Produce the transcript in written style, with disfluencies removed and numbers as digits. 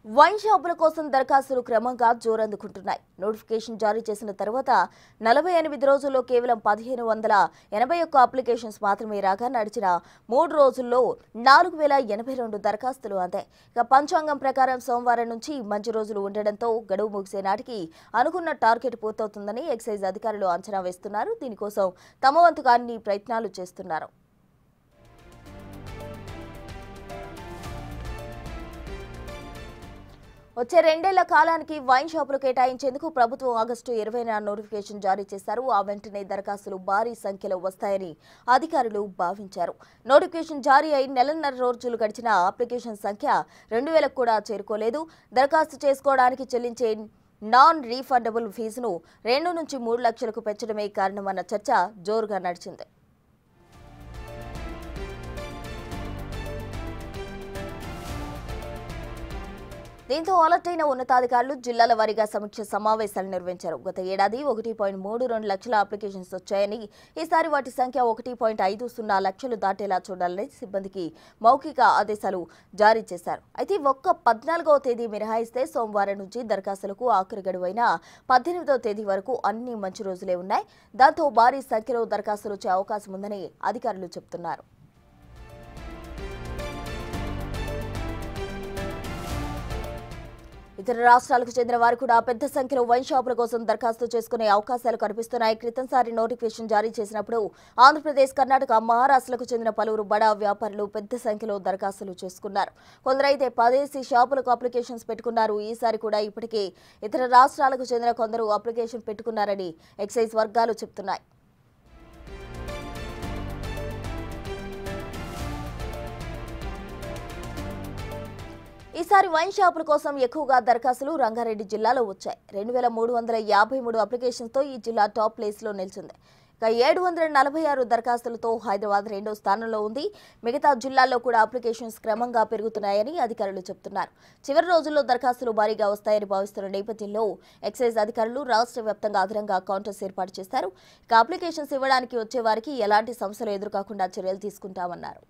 Wine షాపుల కోసం దరఖాస్తులు క్రమంగా జోరందుకుంటున్నాయి. నోటిఫికేషన్ జారీ చేసిన తర్వాత 48 రోజుల్లో కేవలం 1581 అప్లికేషన్స్ మాత్రమే రాగా నడిచిన 3 రోజుల్లో 4082 దరఖాస్తులు అందాయి. ఇక పంచాంగం ప్రకారం సోమవారం నుంచి మంచి రోజులు ఉండడంతో గడువు ముగిసే నాటికి అనుకున్న టార్గెట్ పూర్తవుతుందని ఎక్సైజ్ అధికారులు అంచనా వేస్తున్నారు. దీనికోసం తమ వంతుగా అన్ని ప్రయత్నాలు చేస్తున్నారు. వచ్చే 2 ఏళ్ల కాలానికి వైన్ షాపులు కేటాయించేందుకు ప్రభుత్వం ఆగస్టు 20న నోటిఫికేషన్ జారీ చేశారు. ఆ వెంటనే దరఖాస్తులు భారీ సంఖ్యలో వస్తాయని అధికారులు భావించారు. నోటిఫికేషన్ జారీ అయి నెలన్నర రోజులు గడిచిన అప్లికేషన్ సంఖ్య 2000కు కూడా చేరుకోలేదు. దరఖాస్తు చేసుకోవడానికి చెల్లించే నాన్ రీఫండబుల్ ఫీజును 2 నుంచి 3 లక్షలకు పెంచడమే కారణమన్న చర్చ జోరుగా నడిచింది. దీంతో అలర్ట్ అయిన ఉన్నతాధికారులు జిల్లాల వారీగా సమీక్ష సమావేశాలు నిర్వహించారు. గత ఏడాది 1.32 లక్షల అప్లికేషన్స్ వచ్చాయని, ఈసారి వాటి సంఖ్య 1.50 లక్షలు దాటేలా చూడాలని సిబ్బందికి మౌఖిక ఆదేశాలు జారీ చేశారు. అయితే ఒక్క 14వ తేదీ మినహాయిస్తే సోమవారం నుంచి దరఖాస్తులకు ఆఖరి గడువైన 18వ తేదీ వరకు అన్ని మంచి రోజులే ఉన్నాయి. దాంతో భారీ సంఖ్యలో దరఖాస్తులు వచ్చే అవకాశం ఉందని అధికారులు చెబుతున్నారు. ఇతర రాష్ట్రాలకు చెందిన వారు కూడా పెద్ద సంఖ్యలో వైన్ షాపుల కోసం దరఖాస్తు చేసుకునే అవకాశాలు కనిపిస్తున్నాయి. క్రితంసారి నోటిఫికేషన్ జారీ చేసినప్పుడు ఆంధ్రప్రదేశ్, కర్ణాటక, మహారాష్ట్రకు చెందిన పలువురు బడా వ్యాపారులు పెద్ద సంఖ్యలో దరఖాస్తులు చేసుకున్నారు. కొందరైతే 10 షాపులకు అప్లికేషన్స్ పెట్టుకున్నారు. ఈసారి కూడా ఇప్పటికే ఇతర రాష్ట్రాలకు చెందిన కొందరు అప్లికేషన్ పెట్టుకున్నారని ఎక్సైజ్ వర్గాలు చెబుతున్నాయి. ఈసారి వైన్ షాపుల కోసం ఎక్కువగా దరఖాస్తులు రంగారెడ్డి జిల్లాలో వచ్చాయి. 2353 అప్లికేషన్స్తో ఈ జిల్లా టాప్ ప్లేస్లో నిలిచింది. ఇక 746 దరఖాస్తులతో హైదరాబాద్ 2వ స్థానంలో ఉంది. మిగతా జిల్లాల్లో కూడా అప్లికేషన్స్ క్రమంగా పెరుగుతున్నాయని అధికారులు చెబుతున్నారు. చివరి రోజుల్లో దరఖాస్తులు భారీగా వస్తాయని భావిస్తున్న నేపథ్యంలో ఎక్సైజ్ అధికారులు రాష్ట్ర వ్యాప్తంగా అదనంగా కౌంటర్స్ ఏర్పాటు చేశారు. ఇక అప్లికేషన్స్ ఇవ్వడానికి వచ్చే వారికి ఎలాంటి సమస్యలు ఎదురుకాకుండా చర్యలు తీసుకుంటామన్నారు.